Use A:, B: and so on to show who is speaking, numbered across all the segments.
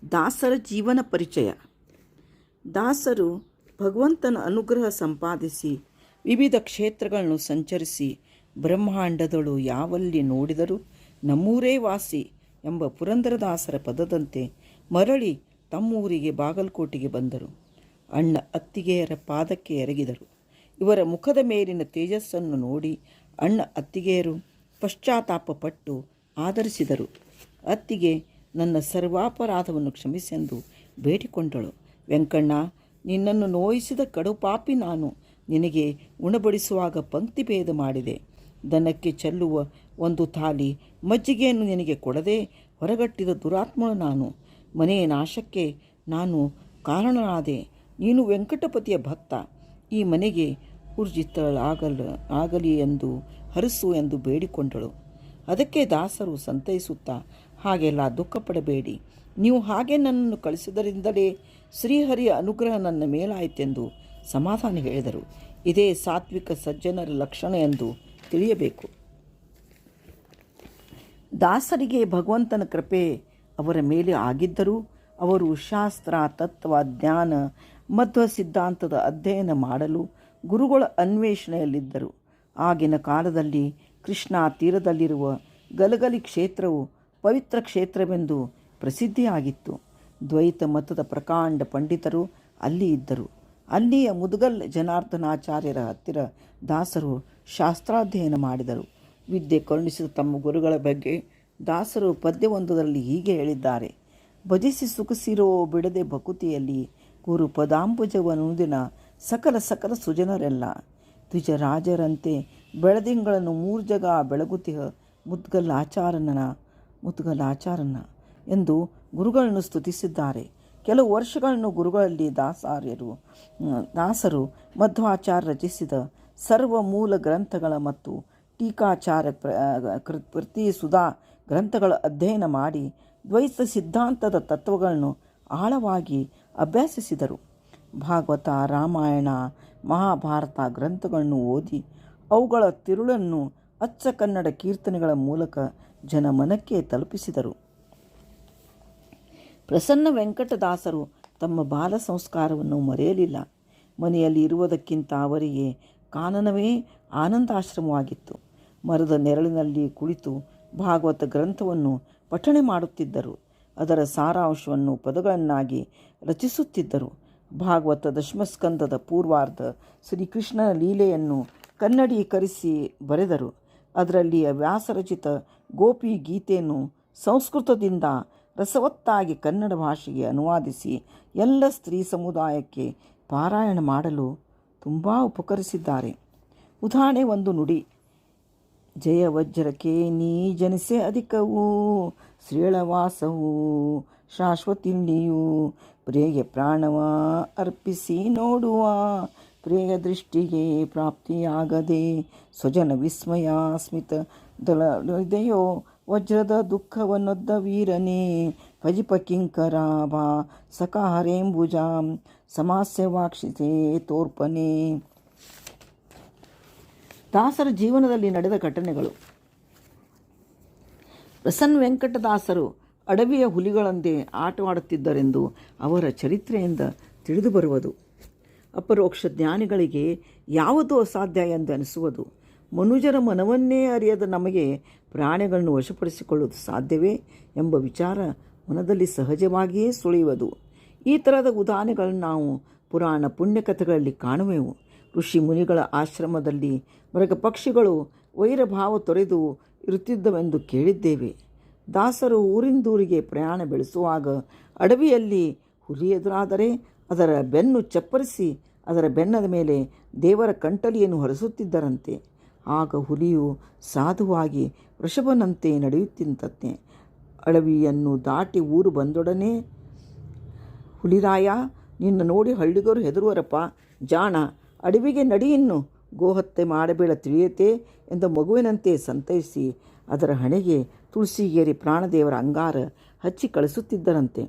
A: ದಾಸರ ಜೀವನ ಪರಿಚಯ. ದಾಸರು ಭಗವಂತನ ಅನುಗ್ರಹ ಸಂಪಾದಿಸಿ ವಿವಿಧ ಕ್ಷೇತ್ರಗಳನ್ನು ಸಂಚರಿಸಿ ಬ್ರಹ್ಮಾಂಡದಳು ಯಾವಲ್ಲಿ ನೋಡಿದರೂ ನಮ್ಮೂರೇ ವಾಸಿ ಎಂಬ ಪುರಂದರದಾಸರ ಪದದಂತೆ ಮರಳಿ ತಮ್ಮೂರಿಗೆ ಬಾಗಲಕೋಟೆಗೆ ಬಂದರು. ಅಣ್ಣ ಅತ್ತಿಗೆಯರ ಪಾದಕ್ಕೆ ಎರಗಿದರು. ಇವರ ಮುಖದ ಮೇಲಿನ ತೇಜಸ್ಸನ್ನು ನೋಡಿ ಅಣ್ಣ ಅತ್ತಿಗೆಯರು ಪಶ್ಚಾತ್ತಾಪಪಟ್ಟು ಆದರಿಸಿದರು. ಅತ್ತಿಗೆ ನನ್ನ ಸರ್ವಾಪರಾಧವನ್ನು ಕ್ಷಮಿಸೆಂದು ಬೇಡಿಕೊಂಡಳು. ವೆಂಕಣ್ಣ, ನಿನ್ನನ್ನು ನೋಯಿಸಿದ ಕಡುಪಾಪಿ ನಾನು. ನಿನಗೆ ಉಣಬಡಿಸುವಾಗ ಪಂಕ್ತಿ ಭೇದ ಮಾಡಿದೆ. ದನಕ್ಕೆ ಚೆಲ್ಲುವ ಒಂದು ಥಾಲಿ ಮಜ್ಜಿಗೆಯನ್ನು ನಿನಗೆ ಕೊಡದೆ ಹೊರಗಟ್ಟಿದ ದುರಾತ್ಮಳು ನಾನು. ಮನೆಯ ನಾಶಕ್ಕೆ ನಾನು ಕಾರಣನಾದೆ. ನೀನು ವೆಂಕಟಪತಿಯ ಭಕ್ತ. ಈ ಮನೆಗೆ ಆಗಲಿ ಎಂದು ಹರಿಸು ಎಂದು ಬೇಡಿಕೊಂಡಳು. ಅದಕ್ಕೆ ದಾಸರು ಸಂತೈಸುತ್ತಾ, ಹಾಗೆಲ್ಲ ದುಃಖಪಡಬೇಡಿ. ನೀವು ಹಾಗೆ ನನ್ನನ್ನು ಕಳಿಸಿದರಿಂದಲೇ ಶ್ರೀಹರಿಯ ಅನುಗ್ರಹ ನನ್ನ ಮೇಲಾಯಿತೆಂದು ಸಮಾಧಾನ ಹೇಳಿದರು. ಇದೇ ಸಾತ್ವಿಕ ಸಜ್ಜನರ ಲಕ್ಷಣ ಎಂದು ತಿಳಿಯಬೇಕು. ದಾಸರಿಗೆ ಭಗವಂತನ ಕೃಪೆ ಅವರ ಮೇಲೆ ಆಗಿದ್ದರೂ ಅವರು ಶಾಸ್ತ್ರ, ತತ್ವ, ಜ್ಞಾನ, ಮಧ್ವ ಸಿದ್ಧಾಂತದ ಅಧ್ಯಯನ ಮಾಡಲು ಗುರುಗಳ ಅನ್ವೇಷಣೆಯಲ್ಲಿದ್ದರು. ಆಗಿನ ಕಾಲದಲ್ಲಿ ಕೃಷ್ಣಾ ತೀರದಲ್ಲಿರುವ ಗಲಗಲಿ ಕ್ಷೇತ್ರವು ಪವಿತ್ರ ಕ್ಷೇತ್ರವೆಂದು ಪ್ರಸಿದ್ಧಿಯಾಗಿತ್ತು. ದ್ವೈತ ಮತದ ಪ್ರಕಾಂಡ ಪಂಡಿತರು ಅಲ್ಲಿ ಇದ್ದರು. ಅಲ್ಲಿಯ ಮುದುಗಲ್ ಜನಾರ್ದನಾಚಾರ್ಯರ ಹತ್ತಿರ ದಾಸರು ಶಾಸ್ತ್ರಾಧ್ಯಯನ ಮಾಡಿದರು. ವಿದ್ಯೆ ಕರುಣಿಸಿದ ತಮ್ಮ ಗುರುಗಳ ಬಗ್ಗೆ ದಾಸರು ಪದ್ಯವೊಂದರಲ್ಲಿ ಹೀಗೆ ಹೇಳಿದ್ದಾರೆ: ಭಜಿಸಿ ಸುಖಸಿರೋ ಬಿಡದೆ ಭಕುತಿಯಲ್ಲಿ ಗುರು ಪದಾಂಬುಜವನುದಿನ ಸಕಲ ಸುಜನರೆಲ್ಲ ದ್ವಿಜರಾಜರಂತೆ ಬೆಳದಿಂಗಳನ್ನು ಮೂರ್ಜಗ ಬೆಳಗುತಿಹ ಮುದ್ಗಲಾಚಾರನ ಎಂದು ಗುರುಗಳನ್ನು ಸ್ತುತಿಸಿದ್ದಾರೆ. ಕೆಲವು ವರ್ಷಗಳನ್ನು ಗುರುಗಳಲ್ಲಿ ದಾಸರು ಮಧ್ವಾಚಾರ್ಯ ರಚಿಸಿದ ಸರ್ವ ಮೂಲ ಗ್ರಂಥಗಳ ಮತ್ತು ಟೀಕಾಚಾರ ಪ್ರತಿ ಸುಧಾ ಗ್ರಂಥಗಳ ಅಧ್ಯಯನ ಮಾಡಿ ದ್ವೈತ ಸಿದ್ಧಾಂತದ ತತ್ವಗಳನ್ನು ಆಳವಾಗಿ ಅಭ್ಯಾಸಿಸಿದರು. ಭಾಗವತ, ರಾಮಾಯಣ, ಮಹಾಭಾರತ ಗ್ರಂಥಗಳನ್ನು ಓದಿ ಅವುಗಳ ತಿರುಳನ್ನು ಅಚ್ಚ ಕನ್ನಡ ಕೀರ್ತನೆಗಳ ಮೂಲಕ ಜನಮನಕ್ಕೆ ತಲುಪಿಸಿದರು. ಪ್ರಸನ್ನ ವೆಂಕಟದಾಸರು ತಮ್ಮ ಬಾಲ ಸಂಸ್ಕಾರವನ್ನು ಮರೆಯಲಿಲ್ಲ. ಮನೆಯಲ್ಲಿ ಇರುವುದಕ್ಕಿಂತ ಅವರಿಗೆ ಕಾನನವೇ ಆನಂದಾಶ್ರಮವಾಗಿತ್ತು. ಮರದ ನೆರಳಿನಲ್ಲಿ ಕುಳಿತು ಭಾಗವತ ಗ್ರಂಥವನ್ನು ಪಠಣೆ ಮಾಡುತ್ತಿದ್ದರು. ಅದರ ಸಾರಾಂಶವನ್ನು ಪದಗಳನ್ನಾಗಿ ರಚಿಸುತ್ತಿದ್ದರು. ಭಾಗವತ ದಶಮಸ್ಕಂದದ ಪೂರ್ವಾರ್ಧ ಶ್ರೀಕೃಷ್ಣನ ಲೀಲೆಯನ್ನು ಕನ್ನಡೀಕರಿಸಿ ಬರೆದರು. ಅದರಲ್ಲಿಯ ವ್ಯಾಸರಚಿತ ಗೋಪಿ ಗೀತೆಯನ್ನು ಸಂಸ್ಕೃತದಿಂದ ರಸವತ್ತಾಗಿ ಕನ್ನಡ ಭಾಷೆಗೆ ಅನುವಾದಿಸಿ ಎಲ್ಲ ಸ್ತ್ರೀ ಸಮುದಾಯಕ್ಕೆ ಪಾರಾಯಣ ಮಾಡಲು ತುಂಬ ಉಪಕರಿಸಿದ್ದಾರೆ. ಉದಾಹರಣೆ ಒಂದು ನುಡಿ: ಜಯ ವಜ್ರಕ್ಕೆ ನೀ ಜನಿಸೆ ಅಧಿಕವೂ ಶ್ರೀಳವಾಸವೂ ಶಾಶ್ವತಿಲ್ಲಿಯೂ ಪ್ರೇಗೆ ಪ್ರಾಣವ ಅರ್ಪಿಸಿ ನೋಡುವ ಪ್ರೇಯ ದೃಷ್ಟಿಗೆ ಪ್ರಾಪ್ತಿಯಾಗದೆ ಸ್ವಜನ ವಿಸ್ಮಯ ಸ್ಮಿತ ದಳದೆಯೋ ವಜ್ರದ ದುಃಖವನ್ನೊದ್ದ ವೀರನೇ ಭಜಿಪ ಕಿಂಕರಾಭ ಸಖಹರೇಂಬುಜಾಂ ಸಮಾಸ್ಯವಾಕ್ಷಿಸೇ ತೋರ್ಪನೆ. ದಾಸರ ಜೀವನದಲ್ಲಿ ನಡೆದ ಘಟನೆಗಳು. ಪ್ರಸನ್ನ ವೆಂಕಟದಾಸರು ಅಡವಿಯ ಹುಲಿಗಳಂತೆ ಆಟವಾಡುತ್ತಿದ್ದರೆಂದು ಅವರ ಚರಿತ್ರೆಯಿಂದ ತಿಳಿದು ಬರುವುದು. ಅಪರೋಕ್ಷ ಜ್ಞಾನಿಗಳಿಗೆ ಯಾವುದೂ ಅಸಾಧ್ಯ ಎಂದು ಅನಿಸುವುದು. ಮನುಜರ ಮನವನ್ನೇ ಅರಿಯದ ನಮಗೆ ಪ್ರಾಣಿಗಳನ್ನು ವಶಪಡಿಸಿಕೊಳ್ಳುವುದು ಸಾಧ್ಯವೇ ಎಂಬ ವಿಚಾರ ಮನದಲ್ಲಿ ಸಹಜವಾಗಿಯೇ ಸುಳಿಯುವುದು. ಈ ಥರದ ಉದಾಹರಣೆಗಳನ್ನು ನಾವು ಪುರಾಣ ಪುಣ್ಯಕಥೆಗಳಲ್ಲಿ ಕಾಣುವೆವು. ಋಷಿ ಮುನಿಗಳ ಆಶ್ರಮದಲ್ಲಿ ಮೃಗ ಪಕ್ಷಿಗಳು ವೈರಭಾವ ತೊರೆದು ಇರುತ್ತಿದ್ದವೆಂದು ಕೇಳಿದ್ದೇವೆ. ದಾಸರು ಊರಿಂದೂರಿಗೆ ಪ್ರಯಾಣ ಬೆಳೆಸುವಾಗ ಅಡವಿಯಲ್ಲಿ ಹುಲಿ ಎದುರಾದರೆ ಅದರ ಬೆನ್ನು ಚಪ್ಪರಿಸಿ ಅದರ ಬೆನ್ನದ ಮೇಲೆ ದೇವರ ಕಂಟಲಿಯನ್ನು ಹೊರಿಸುತ್ತಿದ್ದರಂತೆ. ಆಗ ಹುಲಿಯು ಸಾಧುವಾಗಿ ವೃಷಭನಂತೆ ನಡೆಯುತ್ತಿದ್ದಂತೆ. ಅಡವಿಯನ್ನು ದಾಟಿ ಊರು ಬಂದೊಡನೆ, ಹುಲಿರಾಯ, ನಿನ್ನ ನೋಡಿ ಹಳ್ಳಿಗರು ಹೆದರುವರಪ್ಪ, ಜಾಣ, ಅಡವಿಗೆ ನಡಿಯಿನ್ನು, ಗೋಹತ್ಯೆ ಮಾಡಬೇಡ ತಿಳಿಯತೆ ಎಂದ ಮಗುವಿನಂತೆ ಸಂತೈಸಿ ಅದರ ಹಣೆಗೆ ತುಳಸಿಗೇರಿ ಪ್ರಾಣದೇವರ ಅಂಗಾರ ಹಚ್ಚಿ ಕಳಿಸುತ್ತಿದ್ದರಂತೆ.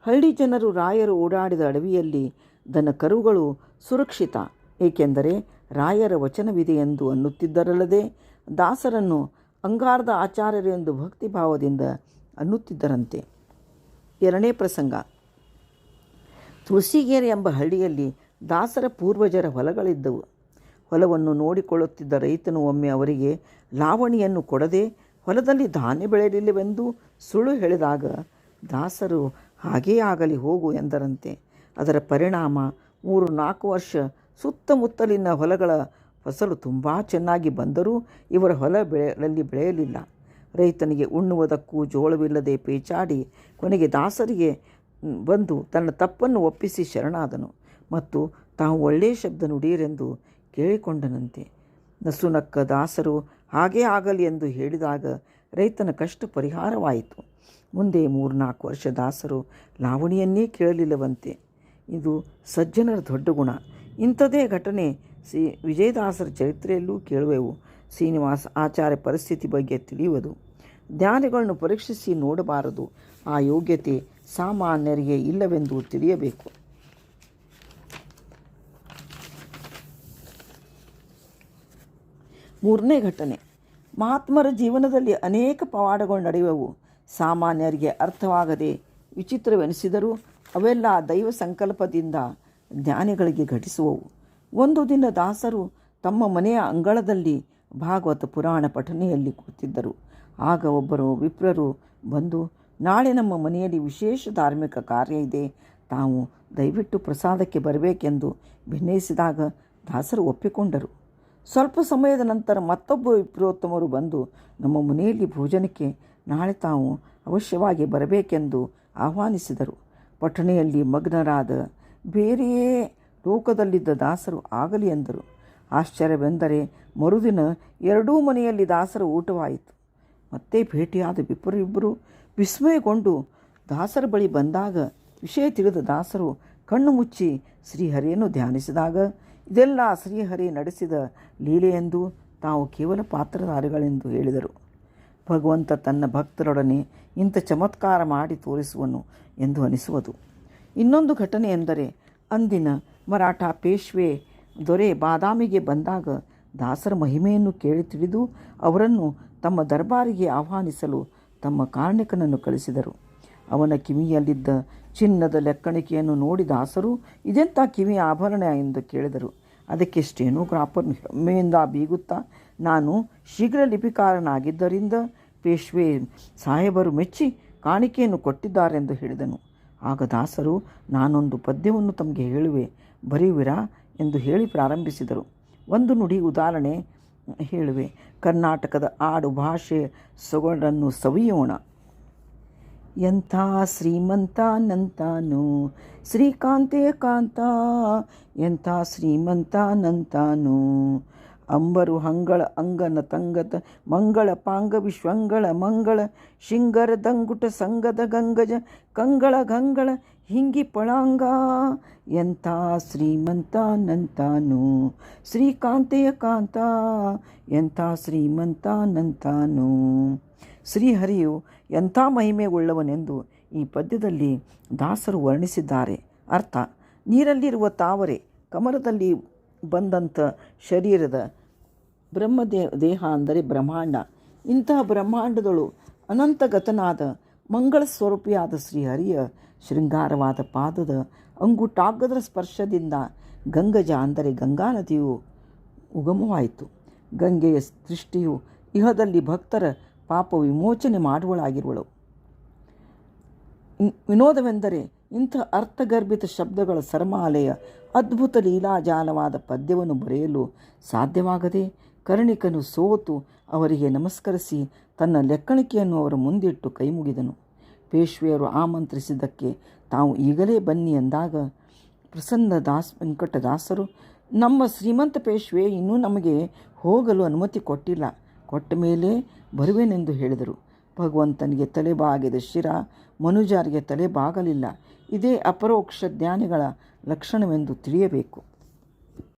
A: ಹಳ್ಳಿ ಜನರು ರಾಯರು ಓಡಾಡಿದ ಅಡವಿಯಲ್ಲಿ ದನ ಕರುಗಳು ಸುರಕ್ಷಿತ, ಏಕೆಂದರೆ ರಾಯರ ವಚನವಿದೆ ಎಂದು ಅನ್ನುತ್ತಿದ್ದರಲ್ಲದೆ ದಾಸರನ್ನು ಅಂಗಾರದ ಆಚಾರ್ಯರು ಎಂದು ಭಕ್ತಿಭಾವದಿಂದ ಅನ್ನುತ್ತಿದ್ದರಂತೆ. ಎರಡನೇ ಪ್ರಸಂಗ. ತುಳಸಿಗೇರಿ ಎಂಬ ಹಳ್ಳಿಯಲ್ಲಿ ದಾಸರ ಪೂರ್ವಜರ ಹೊಲಗಳಿದ್ದವು. ಹೊಲವನ್ನು ನೋಡಿಕೊಳ್ಳುತ್ತಿದ್ದ ರೈತನು ಒಮ್ಮೆ ಅವರಿಗೆ ಲಾವಣಿಯನ್ನು ಕೊಡದೆ ಹೊಲದಲ್ಲಿ ಧಾನ್ಯ ಬೆಳೆಯಲಿಲ್ಲವೆಂದು ಸುಳ್ಳು ಹೇಳಿದಾಗ ದಾಸರು ಹಾಗೇ ಆಗಲಿ ಹೋಗು ಎಂದರಂತೆ. ಅದರ ಪರಿಣಾಮ 3-4 ವರ್ಷ ಸುತ್ತಮುತ್ತಲಿನ ಹೊಲಗಳ ಫಸಲು ತುಂಬ ಚೆನ್ನಾಗಿ ಬಂದರೂ ಇವರ ಹೊಲಗಳಲ್ಲಿ ಬೆಳೆಯಲಿಲ್ಲ. ರೈತನಿಗೆ ಉಣ್ಣುವುದಕ್ಕೂ ಜೋಳವಿಲ್ಲದೆ ಪೇಚಾಡಿ ಕೊನೆಗೆ ದಾಸರಿಗೆ ಬಂದು ತನ್ನ ತಪ್ಪನ್ನು ಒಪ್ಪಿಸಿ ಶರಣಾದನು ಮತ್ತು ತಾವು ಒಳ್ಳೆಯ ಶಬ್ದ ನುಡಿಯರೆಂದು ಕೇಳಿಕೊಂಡನಂತೆ. ನಸುನಕ್ಕ ದಾಸರು ಹಾಗೇ ಆಗಲಿ ಎಂದು ಹೇಳಿದಾಗ ರೈತನ ಕಷ್ಟ ಪರಿಹಾರವಾಯಿತು. ಮುಂದೆ 3-4 ವರ್ಷ ದಾಸರು ಲಾವಣಿಯನ್ನೇ ಕೇಳಲಿಲ್ಲವಂತೆ. ಇದು ಸಜ್ಜನರ ದೊಡ್ಡ ಗುಣ. ಇಂಥದೇ ಘಟನೆ ವಿಜಯದಾಸರ ಚರಿತ್ರೆಯಲ್ಲೂ ಕೇಳುವೆವು. ಶ್ರೀನಿವಾಸ ಆಚಾರ್ಯ ಪರಿಸ್ಥಿತಿ ಬಗ್ಗೆ ತಿಳಿಯುವುದು. ಜ್ಞಾನಿಗಳನ್ನು ಪರೀಕ್ಷಿಸಿ ನೋಡಬಾರದು. ಆ ಯೋಗ್ಯತೆ ಸಾಮಾನ್ಯರಿಗೆ ಇಲ್ಲವೆಂದು ತಿಳಿಯಬೇಕು. ಮೂರನೇ ಘಟನೆ. ಮಹಾತ್ಮರ ಜೀವನದಲ್ಲಿ ಅನೇಕ ಪವಾಡಗಳು ನಡೆಯುವವು. ಸಾಮಾನ್ಯರಿಗೆ ಅರ್ಥವಾಗದೆ ವಿಚಿತ್ರವೆನಿಸಿದರೂ ಅವೆಲ್ಲ ದೈವ ಸಂಕಲ್ಪದಿಂದ ಜ್ಞಾನಿಗಳಿಗೆ ಘಟಿಸುವವು. ಒಂದು ದಿನ ದಾಸರು ತಮ್ಮ ಮನೆಯ ಅಂಗಳದಲ್ಲಿ ಭಾಗವತ ಪುರಾಣ ಪಠನೆಯಲ್ಲಿ ಕೂತಿದ್ದರು. ಆಗ ಒಬ್ಬರು ವಿಪ್ರರು ಬಂದು, ನಾಳೆ ನಮ್ಮ ಮನೆಯಲ್ಲಿ ವಿಶೇಷ ಧಾರ್ಮಿಕ ಕಾರ್ಯ ಇದೆ, ತಾವು ದಯವಿಟ್ಟು ಪ್ರಸಾದಕ್ಕೆ ಬರಬೇಕೆಂದು ಭಿನ್ನಯಿಸಿದಾಗ ದಾಸರು ಒಪ್ಪಿಕೊಂಡರು. ಸ್ವಲ್ಪ ಸಮಯದ ನಂತರ ಮತ್ತೊಬ್ಬ ವಿಪ್ರೋತ್ತಮರು ಬಂದು, ನಮ್ಮ ಮನೆಯಲ್ಲಿ ಭೋಜನಕ್ಕೆ ನಾಳೆ ತಾವು ಅವಶ್ಯವಾಗಿ ಬರಬೇಕೆಂದು ಆಹ್ವಾನಿಸಿದರು. ಪಠಣೆಯಲ್ಲಿ ಮಗ್ನರಾದ ಬೇರೆಯೇ ಲೋಕದಲ್ಲಿದ್ದ ದಾಸರು ಆಗಲಿ ಎಂದರು. ಆಶ್ಚರ್ಯವೆಂದರೆ ಮರುದಿನ ಎರಡೂ ಮನೆಯಲ್ಲಿ ದಾಸರ ಊಟವಾಯಿತು. ಮತ್ತೆ ಭೇಟಿಯಾದ ವಿಪ್ರರಿಬ್ಬರು ವಿಸ್ಮಯಗೊಂಡು ದಾಸರ ಬಳಿ ಬಂದಾಗ ವಿಷಯ ತಿಳಿದ ದಾಸರು ಕಣ್ಣು ಮುಚ್ಚಿ ಶ್ರೀಹರಿಯನ್ನು ಧ್ಯಾನಿಸಿದಾಗ ಇದೆಲ್ಲ ಶ್ರೀಹರಿ ನಡೆಸಿದ ಲೀಲೆಯೆಂದು, ತಾವು ಕೇವಲ ಪಾತ್ರಧಾರಿಗಳೆಂದು ಹೇಳಿದರು. ಭಗವಂತ ತನ್ನ ಭಕ್ತರೊಡನೆ ಇಂಥ ಚಮತ್ಕಾರ ಮಾಡಿ ತೋರಿಸುವನು ಎಂದು ಅನಿಸುವುದು. ಇನ್ನೊಂದು ಘಟನೆ ಎಂದರೆ, ಅಂದಿನ ಮರಾಠ ಪೇಶ್ವೆ ದೊರೆ ಬಾದಾಮಿಗೆ ಬಂದಾಗ ದಾಸರ ಮಹಿಮೆಯನ್ನು ಕೇಳಿ ತಿಳಿದು ಅವರನ್ನು ತಮ್ಮ ದರ್ಬಾರಿಗೆ ಆಹ್ವಾನಿಸಲು ತಮ್ಮ ಕಾರಣಿಕನನ್ನು ಕಳಿಸಿದರು. ಅವನ ಕಿವಿಯಲ್ಲಿದ್ದ ಚಿನ್ನದ ಲೆಕ್ಕಣಿಕೆಯನ್ನು ನೋಡಿ ದಾಸರು ಇದೆಂಥ ಕಿವಿಯ ಆಭರಣ ಎಂದು ಕೇಳಿದರು. ಅದಕ್ಕೆ ಸ್ಟೆನೋಗ್ರಾಫರ್ ಹೆಮ್ಮೆಯಿಂದ ಬೀಗುತ್ತಾ, ನಾನು ಶೀಘ್ರ ಲಿಪಿಕಾರನಾಗಿದ್ದರಿಂದ ಪೇಶ್ವೆ ಸಾಹೇಬರು ಮೆಚ್ಚಿ ಕಾಣಿಕೆಯನ್ನು ಕೊಟ್ಟಿದ್ದಾರೆಂದು ಹೇಳಿದನು. ಆಗ ದಾಸರು, ನಾನೊಂದು ಪದ್ಯವನ್ನು ತಮಗೆ ಹೇಳುವೆ, ಬರೆಯುವಿರಾ ಎಂದು ಹೇಳಿ ಪ್ರಾರಂಭಿಸಿದರು. ಒಂದು ನುಡಿ ಉದಾಹರಣೆ ಹೇಳುವೆ. ಕರ್ನಾಟಕದ ಆಡು ಭಾಷೆ ಸೊಗಡನ್ನು ಸವಿಯೋಣ. ಎಂಥ ಶ್ರೀಮಂತನಂತಾನು ಶ್ರೀಕಾಂತೆ ಕಾಂತ, ಎಂಥ ಶ್ರೀಮಂತನಂತಾನು ಅಂಬರು ಹಂಗಳ ಅಂಗನ ತಂಗತ ಮಂಗಳ ಪಾಂಗ ವಿಶ್ವಂಗಳ ಮಂಗಳ ಶಿಂಗರ ದಂಗುಟ ಸಂಗದ ಗಂಗಜ ಕಂಗಳ ಗಂಗಳ ಹಿಂಗಿ ಪಳಾಂಗ, ಎಂಥ ಶ್ರೀಮಂತನಂತಾನು ಶ್ರೀಕಾಂತೆಯ ಕಾಂತ, ಎಂಥ ಶ್ರೀಮಂತನಂತಾನು. ಶ್ರೀಹರಿಯು ಎಂಥ ಮಹಿಮೆ ಉಳ್ಳವನೆಂದು ಈ ಪದ್ಯದಲ್ಲಿ ದಾಸರು ವರ್ಣಿಸಿದ್ದಾರೆ. ಅರ್ಥ: ನೀರಲ್ಲಿರುವ ತಾವರೆ, ಕಮಲದಲ್ಲಿ ಬಂದಂಥ ಶರೀರದ ದೇಹ ಅಂದರೆ ಬ್ರಹ್ಮಾಂಡ. ಇಂತಹ ಬ್ರಹ್ಮಾಂಡದಳು ಅನಂತಗತನಾದ ಮಂಗಳ ಸ್ವರೂಪಿಯಾದ ಶ್ರೀಹರಿಯ ಶೃಂಗಾರವಾದ ಪಾದದ ಅಂಗುಟಾಗ್ಗದ ಸ್ಪರ್ಶದಿಂದ ಗಂಗಜ ಅಂದರೆ ಗಂಗಾ ನದಿಯು ಉಗಮವಾಯಿತು. ಗಂಗೆಯ ದೃಷ್ಟಿಯು ಇಹದಲ್ಲಿ ಭಕ್ತರ ಪಾಪ ವಿಮೋಚನೆ ಮಾಡುವಳಾಗಿರುವಳು. ವಿನೋದವೆಂದರೆ ಇಂಥ ಅರ್ಥಗರ್ಭಿತ ಶಬ್ದಗಳ ಸರಮಾಲೆಯ ಅದ್ಭುತ ಲೀಲಾಜಾಲವಾದ ಪದ್ಯವನ್ನು ಬರೆಯಲು ಸಾಧ್ಯವಾಗದೆ ಕರ್ಣಿಕನು ಸೋತು ಅವರಿಗೆ ನಮಸ್ಕರಿಸಿ ತನ್ನ ಲೆಕ್ಕಣಿಕೆಯನ್ನು ಅವರ ಮುಂದಿಟ್ಟು ಕೈಮುಗಿದನು. ಪೇಶ್ವೆಯರು ಆಮಂತ್ರಿಸಿದ್ದಕ್ಕೆ ತಾವು ಈಗಲೇ ಬನ್ನಿ ಎಂದಾಗ ಪ್ರಸನ್ನ ವೆಂಕಟದಾಸರು, ನಮ್ಮ ಶ್ರೀಮಂತ ಪೇಶ್ವೆ ಇನ್ನೂ ನಮಗೆ ಹೋಗಲು ಅನುಮತಿ ಕೊಟ್ಟಿಲ್ಲ, ಕೊಟ್ಟ ಮೇಲೆ ಬರುವೆನೆಂದು ಹೇಳಿದರು. ಭಗವಂತನಿಗೆ ತಲೆಬಾಗಿದ ಶಿರ ಮನುಜರಿಗೆ ತಲೆಬಾಗಲಿಲ್ಲ. ಇದೇ ಅಪರೋಕ್ಷ ಜ್ಞಾನಿಗಳ ಲಕ್ಷಣವೆಂದು ತಿಳಿಯಬೇಕು.